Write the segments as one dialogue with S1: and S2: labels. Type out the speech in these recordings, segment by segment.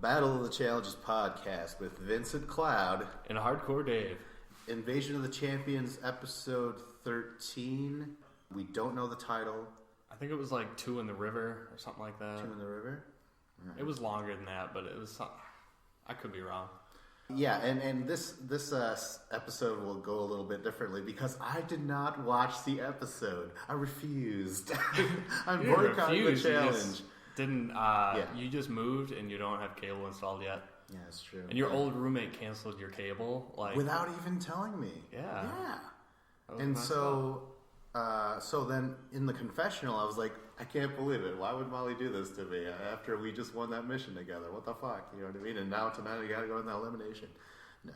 S1: Battle of the Challenges podcast with Vincent Cloud
S2: and Hardcore Dave.
S1: Invasion of the Champions, episode 13. We don't know the title.
S2: I think it was like 2 in the River or something like that.
S1: 2 in the River?
S2: Right. It was longer than that, but it was something. I could be wrong.
S1: Yeah, and this episode will go a little bit differently because I did not watch the episode. I refused. I'm boycotting the challenge.
S2: You just moved and you don't have cable installed yet.
S1: Yeah, that's true.
S2: And your old roommate canceled your cable
S1: without even telling me.
S2: Yeah.
S1: And so then in the confessional, I was like, I can't believe it. Why would Molly do this to me after we just won that mission together? What the fuck? You know what I mean? And now tonight I got to go in that elimination. No.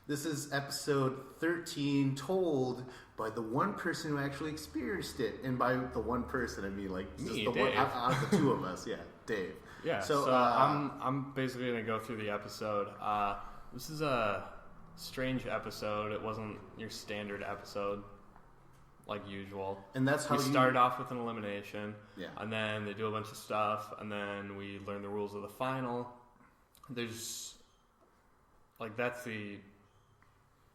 S1: This is episode 13, told by the one person who actually experienced it. And by the one person, I mean like
S2: me,
S1: the
S2: Dave.
S1: one out of the two of us. Yeah, Dave.
S2: Yeah. So I'm basically gonna go through the episode. This is a strange episode. It wasn't your standard episode like usual.
S1: And that's how
S2: we started off with an elimination.
S1: Yeah.
S2: And then they do a bunch of stuff, and then we learn the rules of the final. There's that's the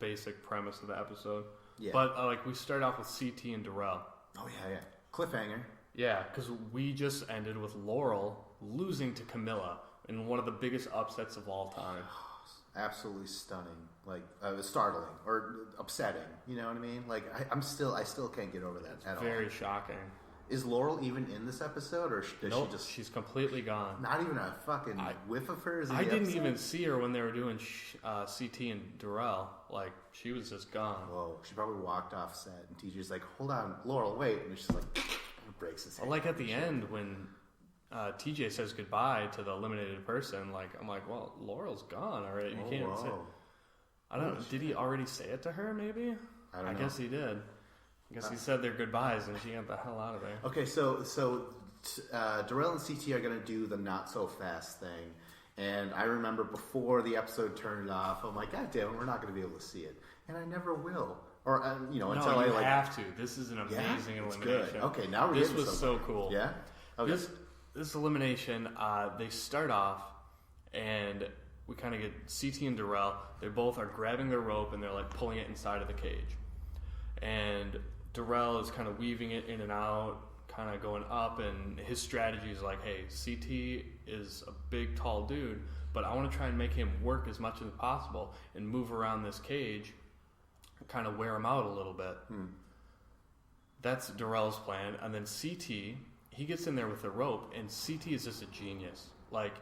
S2: basic premise of the episode.
S1: Yeah.
S2: But we start off with CT and Darrell.
S1: Oh yeah. Cliffhanger.
S2: Yeah, because we just ended with Laurel losing to Camilla in one of the biggest upsets of all time.
S1: Absolutely stunning, startling or upsetting. You know what I mean? I still can't get over that at all.
S2: Very shocking.
S1: Is Laurel even in this episode, or does she just?
S2: She's completely gone.
S1: Not even a fucking whiff of her.
S2: I didn't even see her when they were doing CT and Darrell. She was just gone.
S1: Whoa! She probably walked off set, and TJ's like, "Hold on, Laurel, wait!" And she's like, breaks his hand.
S2: At the end when TJ says goodbye to the eliminated person, I'm like, well, Laurel's gone already. You can't say. I don't know. Did he already say it to her? Maybe. I guess he did. I guess he said their goodbyes and she got the hell out of there.
S1: Okay, so Darrell and CT are gonna do the not so fast thing, and I remember before the episode turned off, I'm like, God damn it, we're not gonna be able to see it, and I never will. Or until
S2: you have to. This is an amazing elimination.
S1: Good. Okay, now we're
S2: this was so cool.
S1: Yeah. Okay.
S2: This elimination, they start off, and we kind of get CT and Darrell. They both are grabbing their rope and they're pulling it inside of the cage, and Darrell is kind of weaving it in and out, kind of going up, and his strategy is hey, CT is a big, tall dude, but I want to try and make him work as much as possible and move around this cage, kind of wear him out a little bit. That's Darrell's plan. And then CT, he gets in there with the rope, and CT is just a genius.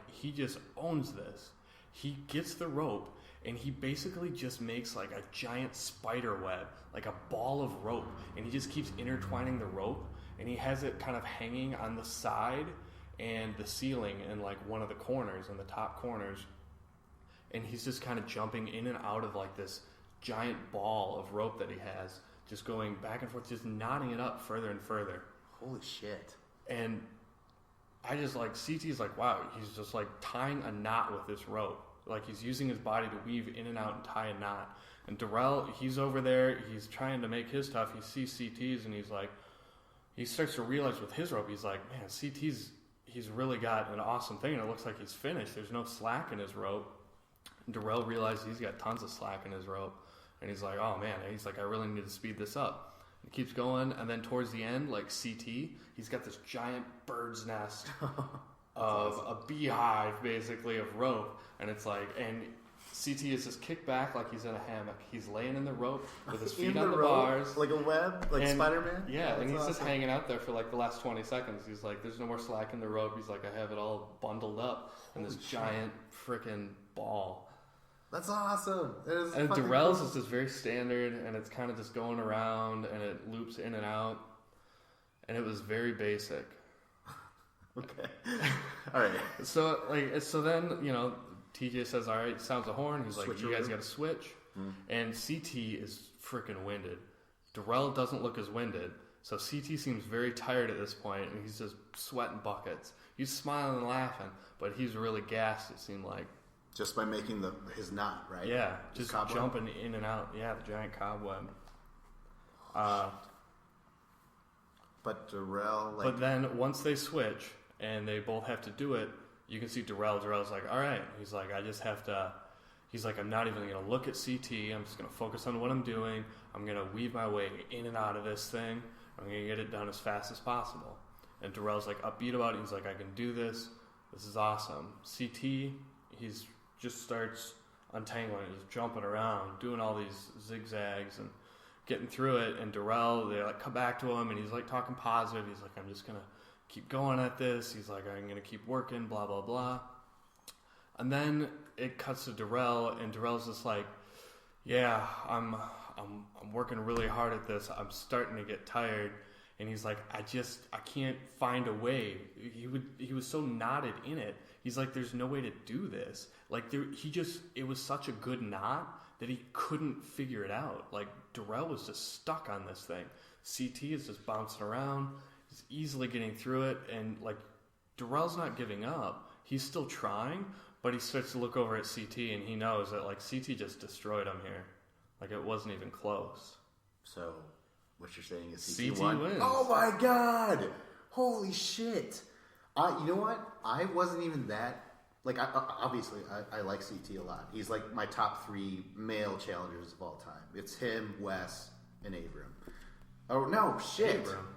S2: He just owns this. He gets the rope, and he basically just makes a giant spider web, a ball of rope, and he just keeps intertwining the rope, and he has it kind of hanging on the side and the ceiling and one of the corners, in the top corners, and he's just kind of jumping in and out of this giant ball of rope that he has, just going back and forth, just knotting it up further and further.
S1: Holy shit.
S2: And I just CT's wow, he's just tying a knot with this rope. He's using his body to weave in and out and tie a knot. And Darrell, he's over there, he's trying to make his stuff. He sees CT's and he starts to realize with his rope, he's man, he's really got an awesome thing, and it looks like he's finished. There's no slack in his rope. And Darrell realizes he's got tons of slack in his rope. And he's oh man, and he's I really need to speed this up. He keeps going, and then towards the end, CT, he's got this giant bird's nest of a beehive, basically, of rope. And it's and CT is just kicked back like he's in a hammock. He's laying in the rope with his feet on the bars.
S1: Like a web? Spider-Man?
S2: Yeah, and he's just hanging out there for the last 20 seconds. He's there's no more slack in the rope. He's I have it all bundled up in this giant freaking ball.
S1: That's awesome.
S2: And Darrell's is just very standard, and it's kind of just going around, and it loops in and out, and it was very basic.
S1: Okay. All right.
S2: So then TJ says, all right, sounds a horn. He's you guys got to switch, and CT is freaking winded. Darrell doesn't look as winded, so CT seems very tired at this point, and he's just sweating buckets. He's smiling and laughing, but he's really gassed. It seemed like.
S1: Just by making his knot, right?
S2: Yeah, just jumping in and out. Yeah, the giant cobweb.
S1: But Darrell,
S2: But then once they switch, and they both have to do it, you can see Darrell's like, all right. He's like, I just have to. He's like, I'm not even going to look at CT. I'm just going to focus on what I'm doing. I'm going to weave my way in and out of this thing. I'm going to get it done as fast as possible. And Darrell's like upbeat about it. He's like, I can do this. This is awesome. CT, he's just starts untangling, just jumping around, doing all these zigzags and getting through it. And Darrell, they like come back to him, and he's like talking positive. He's like, I'm just going to keep going at this. He's like, I'm going to keep working, blah, blah, blah. And then it cuts to Darrell, and Darrell's just like, yeah, I'm working really hard at this. I'm starting to get tired. And he's like, I can't find a way. He was so knotted in it. He's like, there's no way to do this. Like it was such a good knot that he couldn't figure it out. Like Darrell was just stuck on this thing. CT is just bouncing around. He's easily getting through it. And like Darrell's not giving up. He's still trying. But he starts to look over at CT, and he knows that like CT just destroyed him here. Like it wasn't even close.
S1: So, what you're saying is
S2: CT
S1: won?
S2: wins.
S1: Oh my god! Holy shit! You know what? I wasn't even that. Like, obviously, I like CT a lot. He's like my top 3 male challengers of all time. It's him, Wes, and Abram. Oh no, shit!
S2: Abram.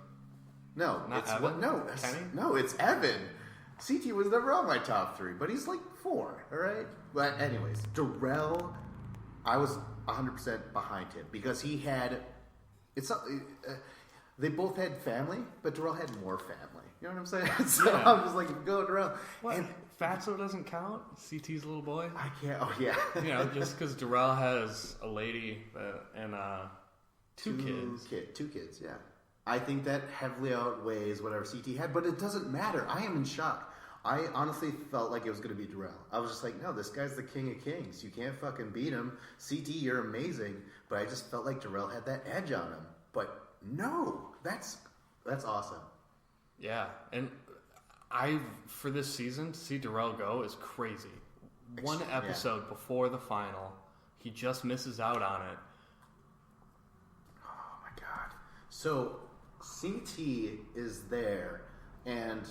S1: No,
S2: not
S1: it's
S2: Evan?
S1: what? No,
S2: Kenny?
S1: no, it's Evan. CT was never on my top 3, but he's like 4, all right? But anyways, Darrell, I was 100% behind him because he had, they both had family, but Darrell had more family. You know what I'm saying? So
S2: Yeah.
S1: I'm just like, go Darrell.
S2: What?
S1: And
S2: Fatso doesn't count? CT's little boy?
S1: I can't, oh yeah.
S2: You know, just because Darrell has a lady and two kids.
S1: Two kids, yeah. I think that heavily outweighs whatever CT had, but it doesn't matter. I am in shock. I honestly felt like it was going to be Darrell. I was just like, no, this guy's the king of kings. You can't fucking beat him. CT, you're amazing. But I just felt like Darrell had that edge on him. But no, that's awesome.
S2: Yeah, and for this season, to see Darrell go is crazy. One episode before the final, he just misses out on it.
S1: Oh my god. So CT is there, and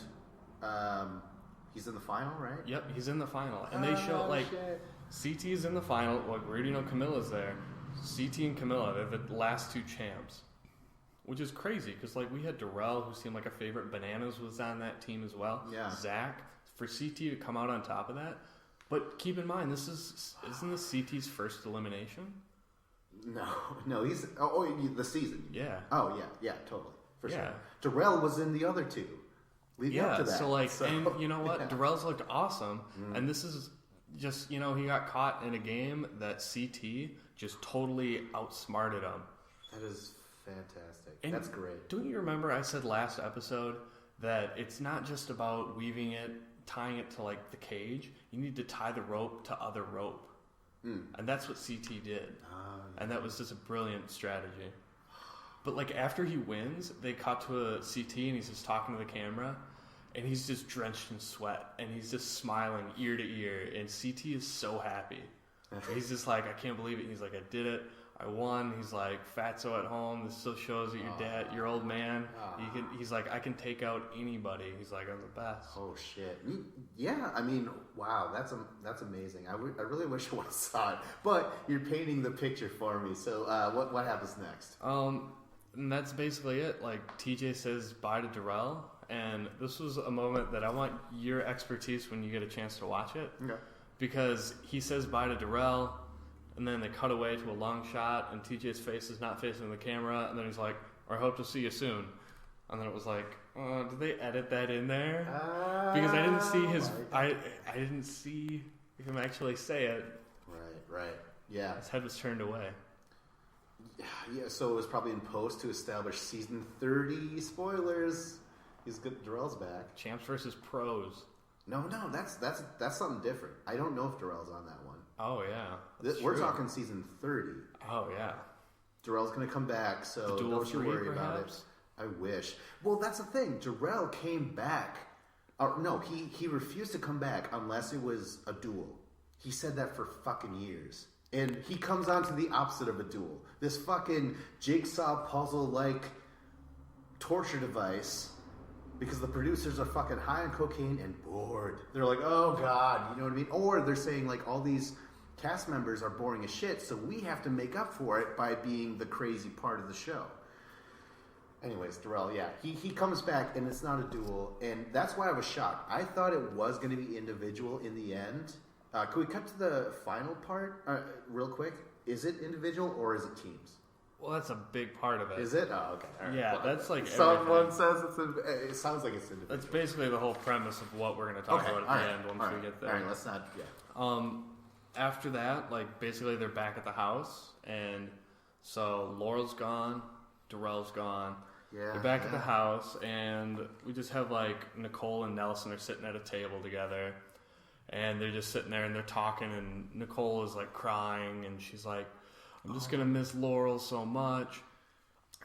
S1: he's in the final, right?
S2: Yep, he's in the final. And they show, like, CT's in the final. Like, we know Camilla's there. CT and Camilla, they're the last 2 champs. Which is crazy, because, like, we had Darrell, who seemed like a favorite. Bananas was on that team as well.
S1: Yeah.
S2: Zach. For CT to come out on top of that. But keep in mind, isn't this CT's first elimination?
S1: No, he's... the season.
S2: Yeah.
S1: Oh, yeah, totally. For
S2: Yeah.
S1: sure. Darrell was in the other 2. Leading up to that.
S2: And you know what?
S1: Yeah.
S2: Darrell's looked awesome, and this is just, he got caught in a game that CT just totally outsmarted him.
S1: That is fantastic.
S2: And
S1: that's great.
S2: Don't you remember I said last episode that it's not just about weaving it, tying it to, like, the cage. You need to tie the rope to other rope. And that's what CT did. And that was just a brilliant strategy. But, like, after he wins, they cut to a CT, and he's just talking to the camera, and he's just drenched in sweat, and he's just smiling ear to ear, and CT is so happy. He's just like, I can't believe it. He's like, I did it. I won. He's like, Fatso at home. This still shows that your old man. He's like, I can take out anybody. He's like, I'm the best.
S1: Oh shit! Yeah, I mean, wow, that's amazing. I really wish I would have saw it, but you're painting the picture for me. So what happens next?
S2: And that's basically it. Like, TJ says bye to Darrell, and this was a moment that I want your expertise when you get a chance to watch it.
S1: Okay.
S2: Because he says bye to Darrell, and then they cut away to a long shot, and TJ's face is not facing the camera, and then he's like, I hope to see you soon. And then it was like, did they edit that in there? Because I didn't see I didn't see him actually say it.
S1: Right. Yeah.
S2: His head was turned away.
S1: Yeah, so it was probably in post to establish season 30 spoilers. He's good. Darrell's back.
S2: Champs versus pros.
S1: No, that's something different. I don't know if Darrell's on that one.
S2: Oh yeah,
S1: we're talking season 30.
S2: Oh yeah.
S1: Darrell's gonna come back, so don't you worry about it. I wish. Well, that's the thing. Darrell came back. No, he refused to come back unless it was a duel. He said that for fucking years. And he comes on to the opposite of a duel. This fucking jigsaw puzzle-like torture device because the producers are fucking high on cocaine and bored. They're like, oh God, you know what I mean? Or they're saying like all these cast members are boring as shit, so we have to make up for it by being the crazy part of the show. Anyways, Darrell, yeah, he comes back and it's not a duel, and that's why I was shocked. I thought it was going to be individual in the end. Can we cut to the final part real quick? Is it individual or is it teams?
S2: Well, that's a big part of it.
S1: Is it? Oh, okay. All right.
S2: Yeah, well, that's like
S1: someone says it sounds like it's individual.
S2: That's basically the whole premise of what we're going to talk about at the end once we get there.
S1: All right, let's not. Yeah.
S2: After that, like basically they're back at the house, and so Laurel's gone, Darrell's gone.
S1: Yeah.
S2: They're back at the house, and we just have like Nicole and Nelson are sitting at a table together, and they're just sitting there and they're talking, and Nicole is like crying, and she's like, I'm just gonna miss Laurel so much,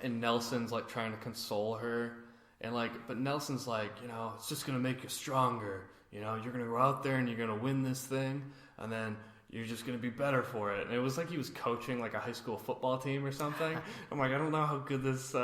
S2: and Nelson's like trying to console her, and like, but Nelson's like, you know, it's just gonna make you stronger, you know, you're gonna go out there and you're gonna win this thing, and then you're just gonna be better for it. And it was like he was coaching like a high school football team or something. I'm like, I don't know how good this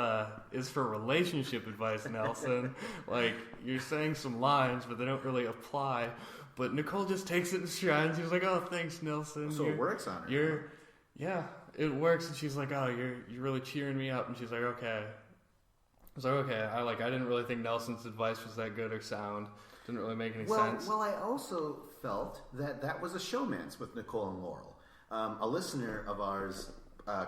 S2: is for relationship advice, Nelson. Like, you're saying some lines, but they don't really apply. But Nicole just takes it in stride, and she's like, "Oh, thanks, Nelson."
S1: So it works on her.
S2: Yeah, it works. And she's like, "Oh, you're really cheering me up." And she's like, "Okay." I was like, "Okay." I didn't really think Nelson's advice was that good or sound. Didn't really make any sense.
S1: Well, I also felt that was a showmance with Nicole and Laurel. A listener of ours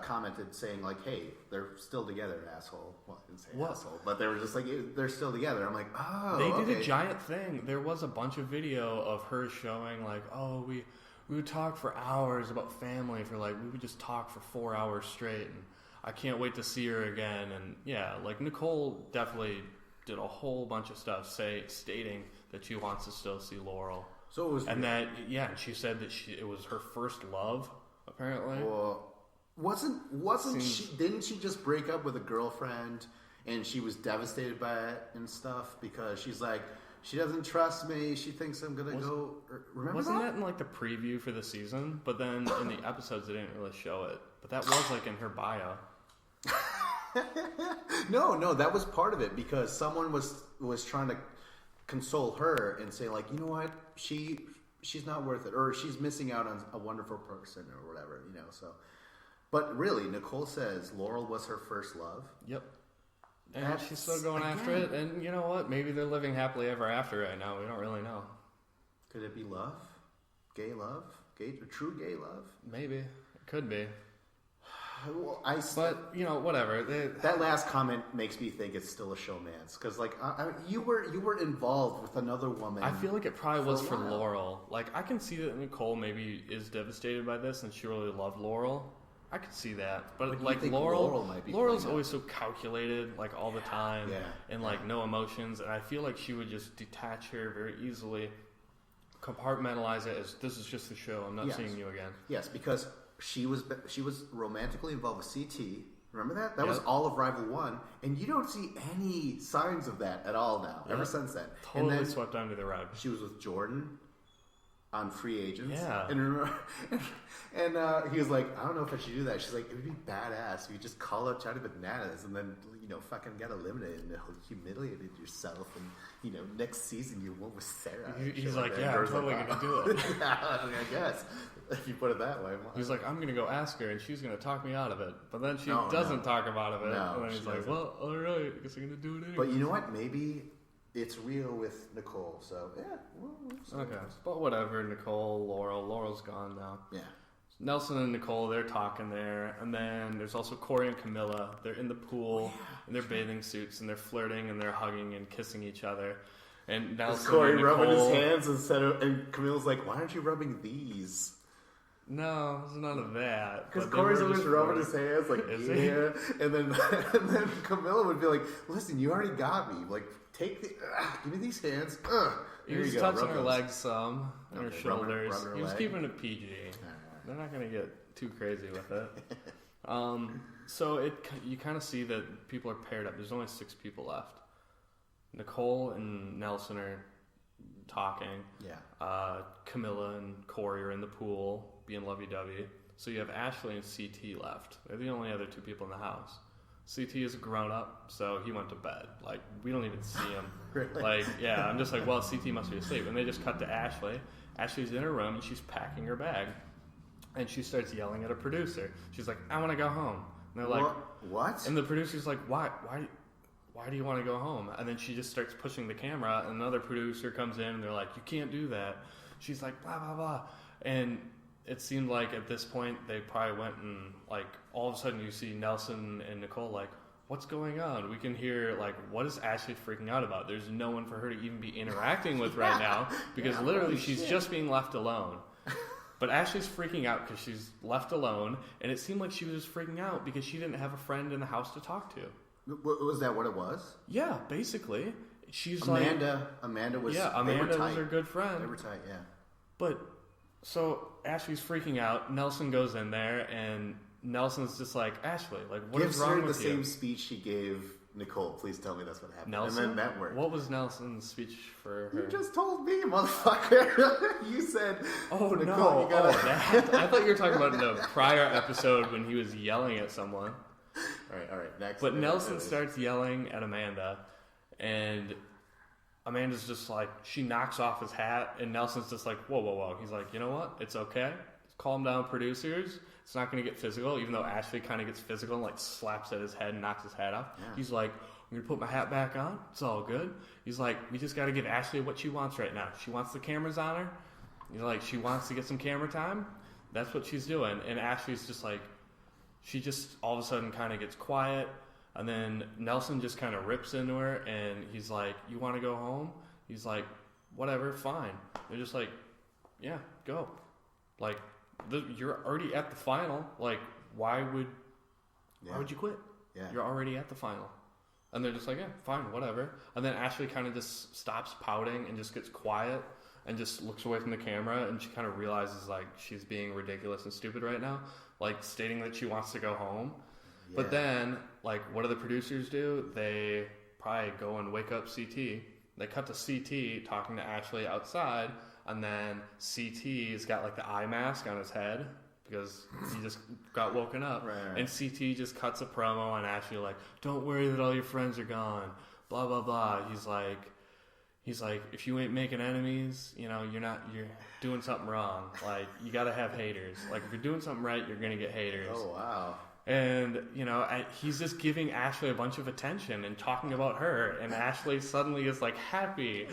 S1: commented saying like, "Hey, they're still together, asshole." Well, I didn't say asshole, but they were just like, "They're still together." I'm like, "Oh."
S2: They did a giant thing. There was a bunch of video of her showing like, "Oh, we would talk for hours about family for like we would just talk for 4 hours straight, and I can't wait to see her again." And yeah, like Nicole definitely did a whole bunch of stuff stating that she wants to still see Laurel.
S1: So it was,
S2: and that she said that it was her first love, apparently.
S1: Well, wasn't she? Didn't she just break up with a girlfriend, and she was devastated by it and stuff because she's like, she doesn't trust me. She thinks I'm gonna go. Remember
S2: wasn't that in like the preview for the season? But then in the episodes they didn't really show it. But that was like in her bio.
S1: No, that was part of it because someone was trying to console her and say like, you know what, she's not worth it, or she's missing out on a wonderful person or whatever, you know. So, but really, Nicole says Laurel was her first love.
S2: Yep. And she's still going after it, and you know what? Maybe they're living happily ever after right now. We don't really know.
S1: Could it be love? Gay love? True gay love?
S2: Maybe. It could be.
S1: Well,
S2: but you know, whatever.
S1: That last comment makes me think it's still a showmance because, like, you were involved with another woman.
S2: I feel like it probably was for Laurel. Like, I can see that Nicole maybe is devastated by this, and she really loved Laurel. I could see that, but like Laurel's always so calculated, like all the time, and like no emotions. And I feel like she would just detach her very easily, compartmentalize it as this is just a show. I'm not seeing you again.
S1: Yes, because she was romantically involved with CT. Remember that? That was all of Rival 1, and you don't see any signs of that at all now. Ever since then,
S2: totally swept under the rug.
S1: She was with Jordan on Free Agents.
S2: Yeah.
S1: And remember, and he was like, I don't know if I should do that. She's like, it would be badass if you just call out Johnny Bananas and then, you know, fucking get eliminated and humiliated yourself, and, you know, next season you won with Sarah.
S2: He's like, yeah, I'm totally going to do it.
S1: Yeah, I guess, if you put it that way.
S2: He's like, I'm going to go ask her and she's going to talk me out of it. But then she doesn't talk him out of it. And then he's like, well, all right, I guess I'm going to do it anyway.
S1: But you know what? Maybe it's real with Nicole, so yeah.
S2: Okay, but whatever. Laurel's gone now.
S1: Yeah.
S2: Nelson and Nicole, they're talking there, and then there's also Corey and Camilla. They're in the pool in their bathing suits, and they're flirting and they're hugging and kissing each other. And Nelson
S1: Corey
S2: and Nicole,
S1: rubbing his hands and Camilla's like, "Why aren't you rubbing these?"
S2: No, there's none of that.
S1: Because Corey's always rubbing his hands, like, yeah. And then Camilla would be like, "Listen, you already got me. Like, give me these hands."
S2: He was touching her legs some, and her shoulders. He was keeping it PG. They're not going to get too crazy with it. So you kind of see that people are paired up. There's only 6 people left. Nicole and Nelson are talking.
S1: Yeah.
S2: Camilla and Corey are in the pool being lovey-dovey. So you have Ashley and CT left. They're the only other 2 people in the house. CT is a grown up, so he went to bed. Like, we don't even see him.
S1: Really?
S2: Like, yeah, I'm just like, well, CT must be asleep. And they just cut to Ashley. Ashley's in her room, and she's packing her bag. And she starts yelling at a producer. She's like, I want to go home. And they're like,
S1: what?
S2: And the producer's like, why do you want to go home? And then she just starts pushing the camera, and another producer comes in, and they're like, you can't do that. She's like, blah, blah, blah. And it seemed like at this point they probably went and, like, all of a sudden you see Nelson and Nicole like, what's going on? We can hear, like, what is Ashley freaking out about? There's no one for her to even be interacting with right now because literally she's just being left alone. But Ashley's freaking out because she's left alone, and it seemed like she was just freaking out because she didn't have a friend in the house to talk to.
S1: Was that what it was?
S2: Yeah, basically. She's
S1: Amanda was...
S2: Yeah, Amanda was her good friend.
S1: They were tight, yeah.
S2: But, so Ashley's freaking out. Nelson goes in there, and Nelson's just like, Ashley, like, what is wrong with you?
S1: Gives her the same speech she gave Nicole. Please tell me that's what happened.
S2: Nelson?
S1: And then that worked.
S2: What was Nelson's speech for her?
S1: You just told me, motherfucker. You said,
S2: oh,
S1: Nicole,
S2: no.
S1: you gotta...
S2: I thought you were talking about in the prior episode when he was yelling at someone.
S1: All right, next.
S2: But Nelson starts yelling at Amanda, and Amanda's just like, she knocks off his hat, and Nelson's just like, whoa, whoa, whoa. He's like, you know what? It's okay. Calm down, producers. It's not going to get physical, even though Ashley kind of gets physical and, like, slaps at his head and knocks his hat off. Yeah. He's like, I'm going to put my hat back on. It's all good. He's like, we just got to give Ashley what she wants right now. She wants the cameras on her. He's like, she wants to get some camera time. That's what she's doing. And Ashley's just like, she just all of a sudden kind of gets quiet. And then Nelson just kind of rips into her, and he's like, you want to go home? He's like, whatever, fine. They're just like, yeah, go. Like, you're already at the final. Like, why would you quit?
S1: Yeah.
S2: You're already at the final. And they're just like, yeah, fine, whatever. And then Ashley kind of just stops pouting and just gets quiet and just looks away from the camera, and she kind of realizes, like, she's being ridiculous and stupid right now, like, stating that she wants to go home. Yeah. But then, like, what do the producers do? They probably go and wake up CT. They cut to CT talking to Ashley outside, and then CT's got, like, the eye mask on his head because he just got woken up.
S1: Right.
S2: And CT just cuts a promo on Ashley, like, don't worry that all your friends are gone, blah, blah, blah. He's like, if you ain't making enemies, you know, you're doing something wrong. Like, you got to have haters. Like, if you're doing something right, you're going to get haters.
S1: Oh, wow.
S2: And, you know, he's just giving Ashley a bunch of attention and talking about her. And Ashley suddenly is, like, happy.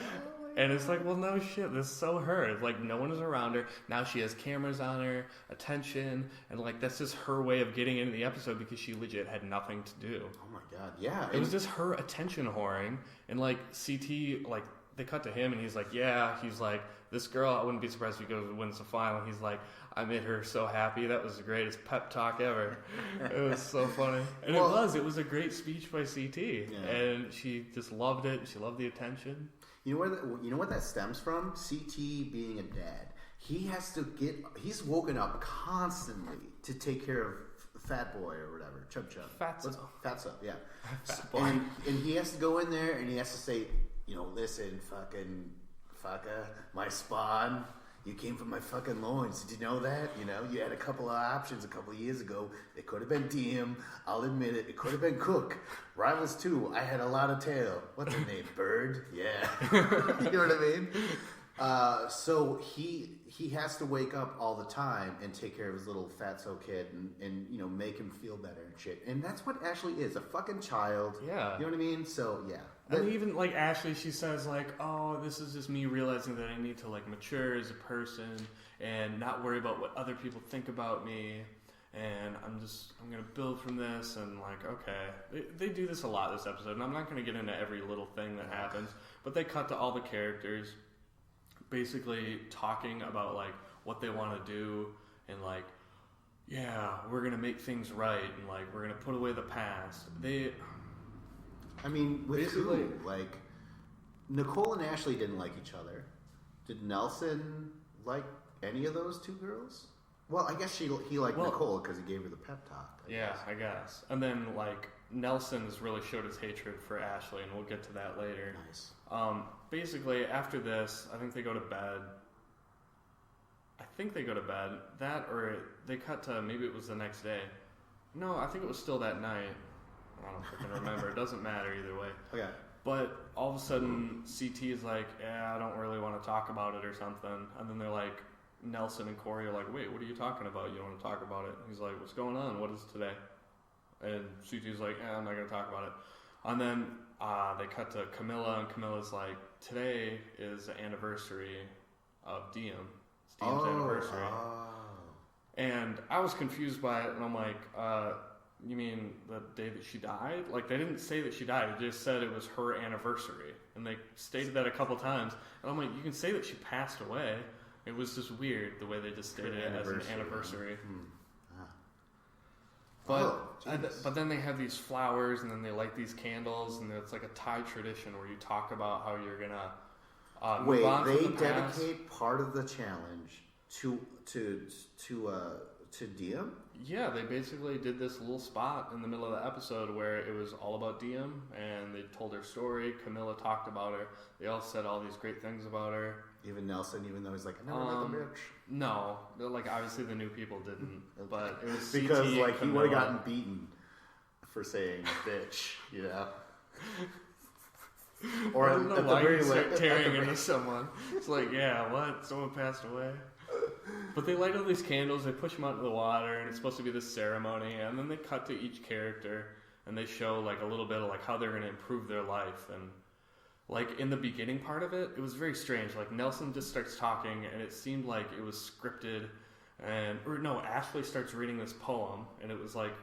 S2: And it's like, well, no shit, this is so her. Like, no one is around her. Now she has cameras on her, attention. And, like, that's just her way of getting into the episode because she legit had nothing to do.
S1: Oh, my God. Yeah.
S2: It was just her attention whoring. And, like, CT, like, they cut to him, and he's like, yeah. He's like, this girl, I wouldn't be surprised if he goes and wins the final. He's like, I made her so happy. That was the greatest pep talk ever. It was so funny. And it was a great speech by CT. Yeah. And she just loved it. She loved the attention.
S1: You know what that stems from? CT being a dad. He's woken up constantly to take care of Fat Boy or whatever. Chub. Fatso, yeah.
S2: Fat Boy.
S1: And he has to go in there and he has to say, you know, listen, fucking fucker, my spawn. You came from my fucking loins. Did you know that? You know, you had a couple of options a couple of years ago. It could have been Diem. I'll admit it. It could have been Cook. Rivals 2, I had a lot of tail. What's her name? Bird? Yeah. You know what I mean? So he has to wake up all the time and take care of his little fatso kid and you know, make him feel better and shit. And that's what Ashley is, a fucking child.
S2: Yeah.
S1: You know what I mean? So, yeah.
S2: And even, like, Ashley, she says, like, oh, this is just me realizing that I need to, like, mature as a person and not worry about what other people think about me. And I'm going to build from this. And, like, okay. They do this a lot this episode. And I'm not going to get into every little thing that happens. But they cut to all the characters basically talking about, like, what they want to do. And, like, yeah, we're going to make things right. And, like, we're going to put away the past.
S1: I mean, with who? Like, Nicole and Ashley didn't like each other. Did Nelson like any of those two girls? Well, I guess he liked Nicole because he gave her the pep talk.
S2: I guess. And then, like, Nelson's really showed his hatred for Ashley, and we'll get to that later.
S1: Nice.
S2: Basically, after this, I think they go to bed. That, or they cut to, maybe it was the next day. No, I think it was still that night. I don't fucking remember. It doesn't matter either way.
S1: Okay.
S2: But all of a sudden, CT is like, I don't really want to talk about it or something. And then they're like, Nelson and Corey are like, wait, what are you talking about? You don't want to talk about it? He's like, what's going on? What is today? And CT's like, I'm not going to talk about it. And then they cut to Camilla, and Camilla's like, today is the anniversary of Diem. It's Diem's anniversary. And I was confused by it, and I'm like, you mean the day that she died? Like, they didn't say that she died. They just said it was her anniversary. And they stated that a couple times. And I'm like, you can say that she passed away. It was just weird the way they just stated it as an anniversary. But then they have these flowers, and then they light these candles, and it's like a Thai tradition where you talk about how you're gonna move on
S1: they
S2: from the past.
S1: dedicate part of the challenge to Diem?
S2: Yeah, they basically did this little spot in the middle of the episode where it was all about Diem, and they told her story. Camilla talked about her. They all said all these great things about her.
S1: Even Nelson, even though he's like, I never met the bitch.
S2: No, like obviously the new people didn't, but it was
S1: because
S2: CT
S1: like
S2: and
S1: he would have
S2: Camilla.
S1: gotten beaten for saying bitch, you know. Or
S2: I don't know
S1: at
S2: why
S1: the very
S2: you start
S1: least,
S2: tearing into someone. It's like, yeah, what? Someone passed away. But they light all these candles, they push them out into the water, and it's supposed to be this ceremony, and then they cut to each character, and they show like a little bit of like how they're going to improve their life. And like in the beginning part of it, it was very strange. Like Nelson just starts talking, and it seemed like it was scripted. Ashley starts reading this poem, and it was like,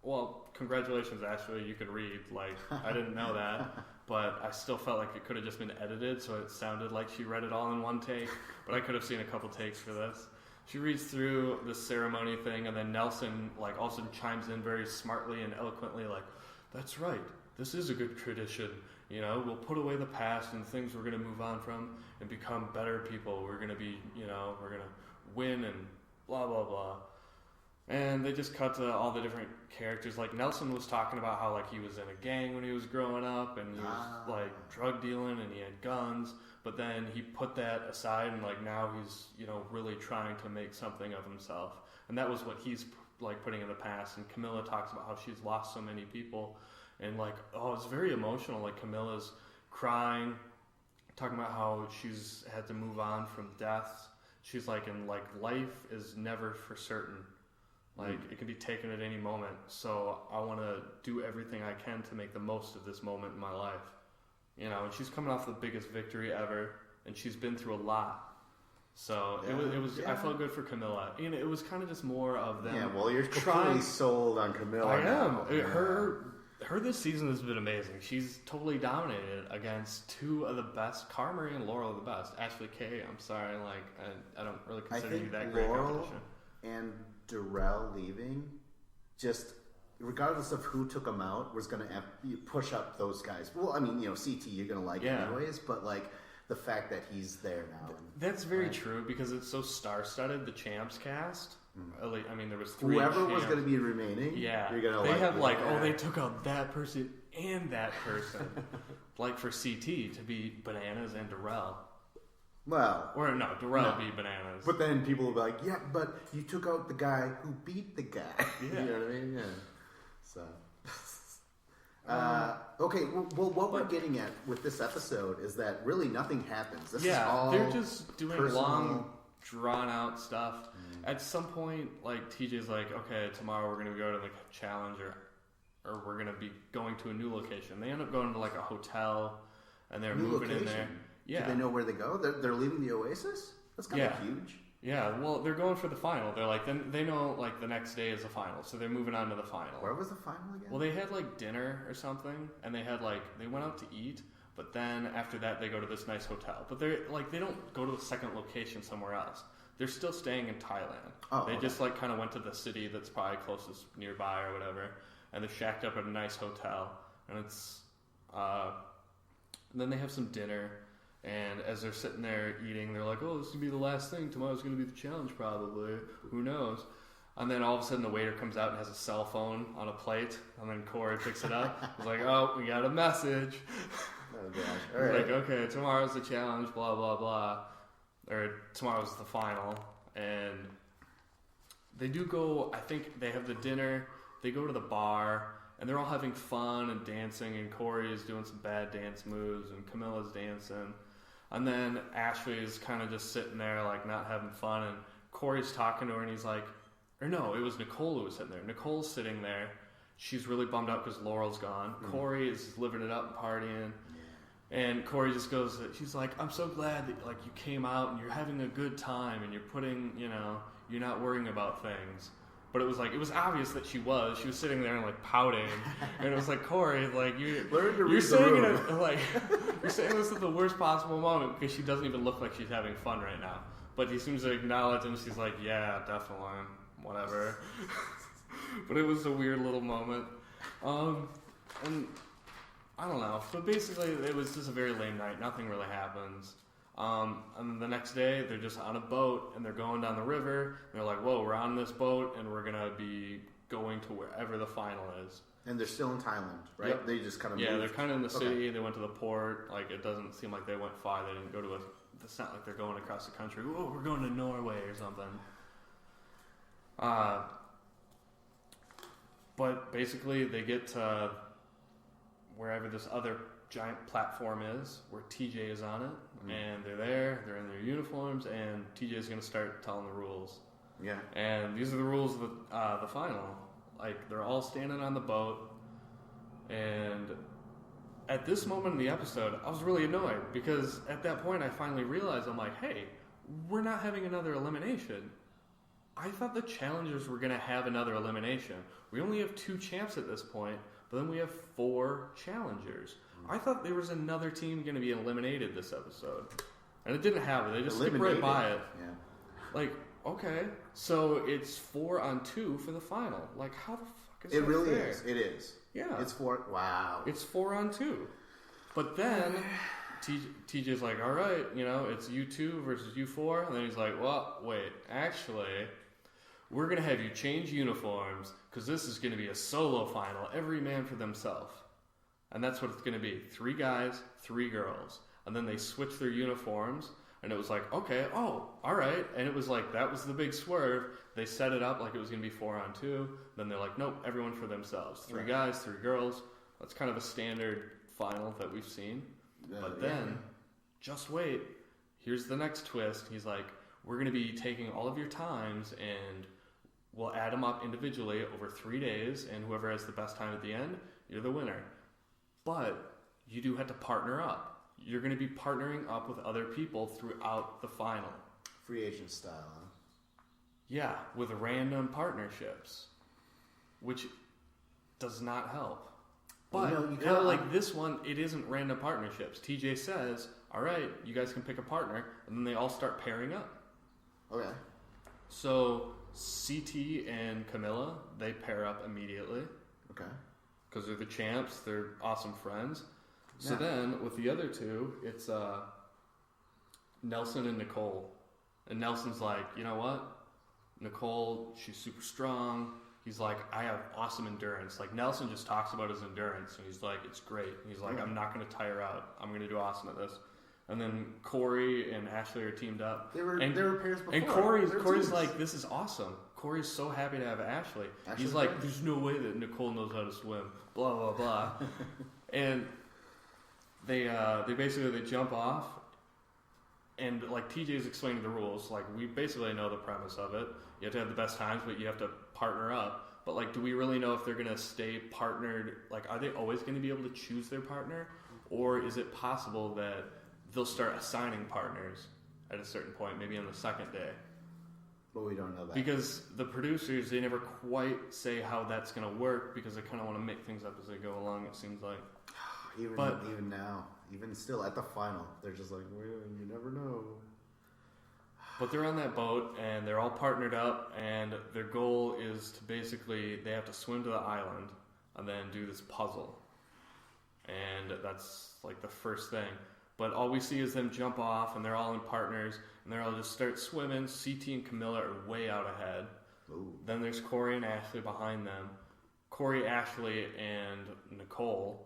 S2: well, congratulations, Ashley, you can read. Like, I didn't know that, but I still felt like it could have just been edited, so it sounded like she read it all in one take, but I could have seen a couple takes for this. She reads through this ceremony thing, and then Nelson, like, also chimes in very smartly and eloquently, like, that's right, this is a good tradition, you know, we'll put away the past and things we're going to move on from and become better people. We're going to be, you know, we're going to win and blah, blah, blah. And they just cut to all the different characters. Like, Nelson was talking about how, like, he was in a gang when he was growing up, and he was, like, drug dealing, and he had guns. But then he put that aside, and, like, now he's, you know, really trying to make something of himself. And that was what he's, like, putting in the past. And Camilla talks about how she's lost so many people. And, like, it's very emotional. Like, Camilla's crying, talking about how she's had to move on from death. She's like, and, like, life is never for certain. Like, it can be taken at any moment, so I want to do everything I can to make the most of this moment in my life. You know, and she's coming off the biggest victory ever, and she's been through a lot. So it was. I felt good for Camilla. You know, it was kind of just more of them.
S1: Yeah, well, you're completely sold on Camilla.
S2: I am.
S1: Now.
S2: Her this season has been amazing. She's totally dominated against two of the best. Cara Marie and Laurel are the best. Ashley Kay, I'm sorry, like I don't really consider you that great competition.
S1: And Darrell leaving, just regardless of who took him out, was going to push up those guys. Well, I mean, you know, CT you're going to like anyways, but like the fact that he's there now.
S2: That's very true because it's so star-studded. The champs cast. I mean, there was three.
S1: Whoever
S2: champs.
S1: was going to be remaining, you're going to
S2: They have like, they took out that person and that person, like for CT to be Bananas and Darrell.
S1: Well,
S2: or no, Darrell beat Bananas.
S1: But then people will be like, yeah, but you took out the guy who beat the guy.
S2: Yeah.
S1: You know what I mean? Yeah. So, okay. Well, what we're getting at with this episode is that really nothing happens. This is all
S2: they're just doing
S1: personal.
S2: long, drawn-out stuff. At some point, like TJ's like, okay, tomorrow we're gonna go to the challenge, or we're gonna be going to a new location. They end up going to like a hotel, and they're moving in there. Yeah.
S1: Do they know where they go? They're leaving the Oasis? That's kind of huge.
S2: Yeah, well, they're going for the final. They're like, then they know like the next day is the final, so they're moving on to the final.
S1: Where was the final again?
S2: Well, they had like dinner or something, and they had like they went out to eat, but then after that they go to this nice hotel. But they're like they don't go to a second location somewhere else. They're still staying in Thailand. They just like kind of went to the city that's probably closest nearby or whatever, and they're shacked up at a nice hotel, and it's and then they have some dinner. And as they're sitting there eating, they're like, oh, this is going to be the last thing. Tomorrow's going to be the challenge, probably. Who knows? And then all of a sudden the waiter comes out and has a cell phone on a plate. And then Corey picks it up. He's like, oh, we got a message.
S1: Oh, gosh.
S2: All right. Like, okay, tomorrow's the challenge, blah, blah, blah. Or tomorrow's the final. And they do go, I think they have the dinner. They go to the bar. and they're all having fun and dancing, and Corey is doing some bad dance moves, and Camilla's dancing. And then Ashley is kind of just sitting there, like, not having fun, and Corey's talking to her, and he's like, or no, it was Nicole who was sitting there. Nicole's sitting there. She's really bummed out because Laurel's gone. Corey is living it up and partying. And Corey just goes, she's like, I'm so glad that, like, you came out and you're having a good time and you're putting, you know, you're not worrying about things. But it was like, it was obvious that she was. She was sitting there and, like, pouting. And it was like, Corey, like, you're saying it, like, you're saying this at the worst possible moment because she doesn't even look like she's having fun right now. But he seems to acknowledge, and she's like, yeah, definitely. Whatever. But it was a weird little moment. And I don't know. But basically, it was just a very lame night. Nothing really happens. And the next day, they're just on a boat, and they're going down the river. And they're like, whoa, we're on this boat, and we're going to be going to wherever the final is.
S1: And they're still in Thailand, right?
S2: Yep.
S1: They just kind of
S2: Yeah,
S1: moved.
S2: they're kind of in the city. Okay. They went to the port. Like, it doesn't seem like they went far. They didn't go to it's not like they're going across the country. Whoa, we're going to Norway or something. But basically, they get to wherever this other giant platform is, where TJ is on it, and they're there, they're in their uniforms, and TJ is going to start telling the rules.
S1: Yeah.
S2: And these are the rules of the final. Like, they're all standing on the boat, and at this moment in the episode, I was really annoyed, because at that point, I finally realized, I'm like, hey, we're not having another elimination. I thought the challengers were going to have another elimination. We only have 2 champs at this point, but then we have 4 challengers. I thought there was another team going to be eliminated this episode. And it didn't happen. They just skipped right by it.
S1: Yeah.
S2: Like, okay, so it's 4-on-2 for the final. Like, how the fuck is that
S1: It really
S2: fair?
S1: is. It is.
S2: Yeah.
S1: It's 4. Wow.
S2: It's 4-on-2. But then TJ's like, all right, you know, it's you 2 versus you 4. And then he's like, well, wait, actually, we're going to have you change uniforms because this is going to be a solo final, every man for themselves. And that's what it's going to be. 3 guys, 3 girls. And then they switch their uniforms, and it was like, okay, oh, all right. And it was like, that was the big swerve. They set it up like it was going to be 4-on-2. Then they're like, nope, everyone for themselves. 3 guys, 3 girls. That's kind of a standard final that we've seen. But then, just wait. Here's the next twist. He's like, we're going to be taking all of your times, and we'll add them up individually over 3 days, and whoever has the best time at the end, you're the winner. But you do have to partner up. You're going to be partnering up with other people throughout the final.
S1: Free agent style, huh?
S2: Yeah, with random partnerships, which does not help. But kind of like this one, it isn't random partnerships. TJ says, all right, you guys can pick a partner, and then they all start pairing up.
S1: Okay.
S2: So CT and Camilla, they pair up immediately.
S1: Okay.
S2: Because they're the champs, they're awesome friends. So then, with the other 2, it's Nelson and Nicole. And Nelson's like, you know what? Nicole, she's super strong. He's like, I have awesome endurance. Like, Nelson just talks about his endurance, and he's like, it's great. And he's like, I'm not going to tire out. I'm going to do awesome at this. And then Corey and Ashley are teamed up.
S1: They were pairs before.
S2: And Corey's like, this is awesome. Corey's so happy to have Ashley. He's like, there's no way that Nicole knows how to swim. Blah, blah, blah. And they basically jump off, and like TJ's explaining the rules. Like, we basically know the premise of it. You have to have the best times, but you have to partner up. But like, do we really know if they're gonna stay partnered? Like, are they always going to be able to choose their partner, or is it possible that they'll start assigning partners at a certain point, maybe on the second day?
S1: But we don't know that.
S2: Because the producers, they never quite say how that's going to work, because they kind of want to make things up as they go along, it seems like.
S1: Even now, even still at the final, they're just like, well, you never know.
S2: But they're on that boat, and they're all partnered up, and their goal is to basically, they have to swim to the island and then do this puzzle. And that's like the first thing. But all we see is them jump off, and they're all in partners, and they're all just start swimming. CT and Camilla are way out ahead.
S1: Ooh.
S2: Then there's Corey and Ashley behind them. Corey, Ashley, and Nicole.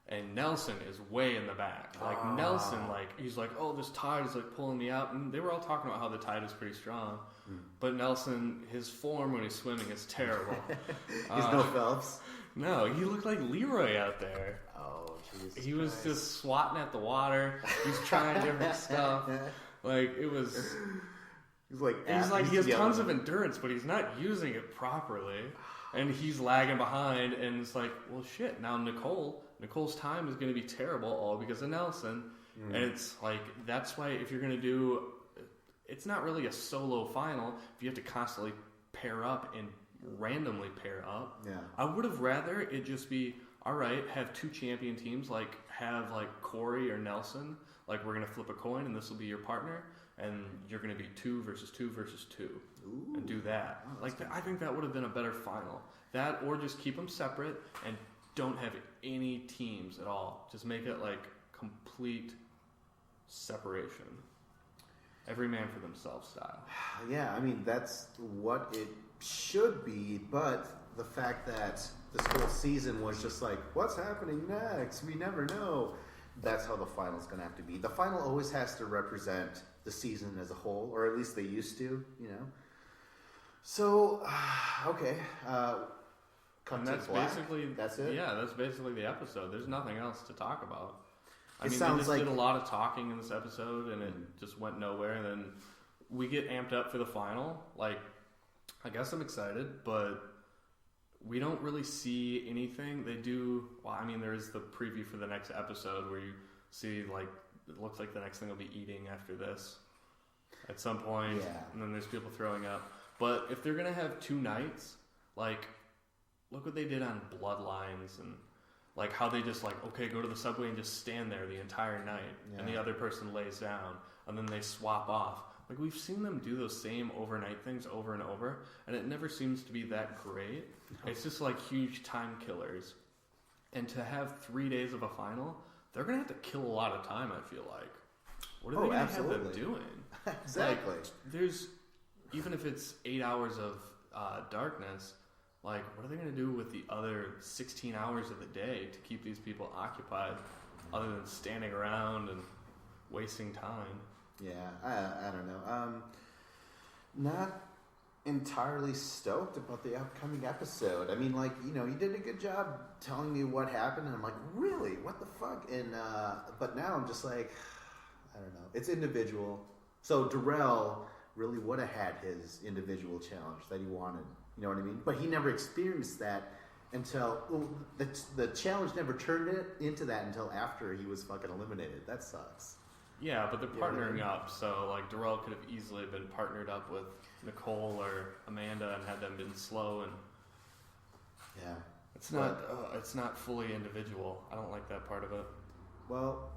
S2: And Nelson is way in the back. Like, Nelson, like, he's like, oh, this tide is, like, pulling me out. And they were all talking about how the tide is pretty strong. But Nelson, his form when he's swimming is terrible.
S1: He's no Phelps.
S2: No, he looked like Leroy out there.
S1: Oh, Jesus
S2: He was
S1: Christ.
S2: just swatting at the water. He's trying different stuff. Like, it was...
S1: He's like
S2: he has tons of endurance, but he's not using it properly. And he's lagging behind, and it's like, well, shit, now Nicole's time is going to be terrible, all because of Nelson. And it's like, that's why if you're going to do... It's not really a solo final if you have to constantly pair up and randomly pair up.
S1: Yeah.
S2: I would have rather it just be, all right, have two champion teams, like have like Corey or Nelson, like we're going to flip a coin and this will be your partner, and you're going to be 2 versus 2 versus 2.
S1: Ooh.
S2: And do that.
S1: Oh,
S2: like, I think that would have been a better final. That, or just keep them separate and don't have any teams at all. Just make it like complete separation. Every man for themselves style.
S1: Yeah, I mean, that's what it should be, but the fact that this whole season was just like, what's happening next? We never know. That's how the final's going to have to be. The final always has to represent the season as a whole, or at least they used to, you know? So, okay.
S2: And that's basically...
S1: That's it?
S2: Yeah, that's basically the episode. There's nothing else to talk about. I mean,
S1: sounds
S2: they just
S1: like...
S2: did a lot of talking in this episode, and it just went nowhere, and then we get amped up for the final. Like, I guess I'm excited, but we don't really see anything. They do... Well, I mean, there's the preview for the next episode where you see, like, it looks like the next thing will be eating after this at some point, and then there's people throwing up. But if they're going to have 2 nights, like, look what they did on Bloodlines, and like how they just like, okay, go to the subway and just stand there the entire night, and the other person lays down, and then they swap off. Like, we've seen them do those same overnight things over and over, and it never seems to be that great. No. It's just like huge time killers. And to have 3 days of a final, they're going to have to kill a lot of time, I feel like. What are they going to have them doing?
S1: Exactly.
S2: Like, there's... Even if it's 8 hours of darkness, like, what are they going to do with the other 16 hours of the day to keep these people occupied other than standing around and wasting time?
S1: Yeah, I don't know. Not entirely stoked about the upcoming episode. I mean, like, you know, you did a good job telling me what happened, and I'm like, really? What the fuck? And but now I'm just like, I don't know. It's individual. So Darrell really would have had his individual challenge that he wanted. You know what I mean? But he never experienced that until... Well, the challenge never turned it into that until after he was fucking eliminated. That sucks.
S2: Yeah, but they're partnering up, so like Darrell could have easily been partnered up with Nicole or Amanda and had them been slow, and
S1: yeah,
S2: it's not fully individual. I don't like that part of it.
S1: Well,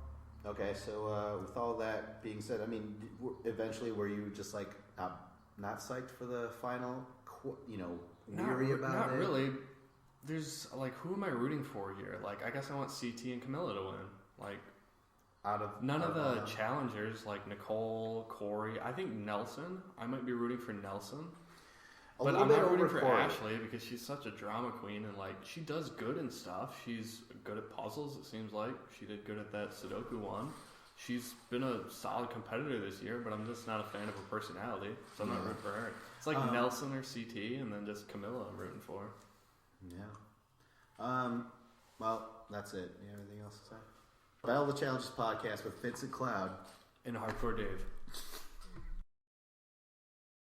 S1: okay, so with all that being said, I mean, eventually were you just like not psyched for the final? You know, weary about it?
S2: Not really. There's like, who am I rooting for here? Like, I guess I want CT and Camilla to win. Like, none of the challengers, like Nicole, Corey. I think Nelson. I might be rooting for Nelson. But I'm not rooting for
S1: Corey.
S2: Ashley because she's such a drama queen, and like, she does good and stuff. She's good at puzzles, it seems like. She did good at that Sudoku one. She's been a solid competitor this year, but I'm just not a fan of her personality, so I'm not rooting for her. It's like Nelson or CT, and then just Camilla I'm rooting for.
S1: Yeah. Well, that's it. You have anything else to say? Battle of the Challenges podcast with Vincent Cloud
S2: and Hardcore Dave.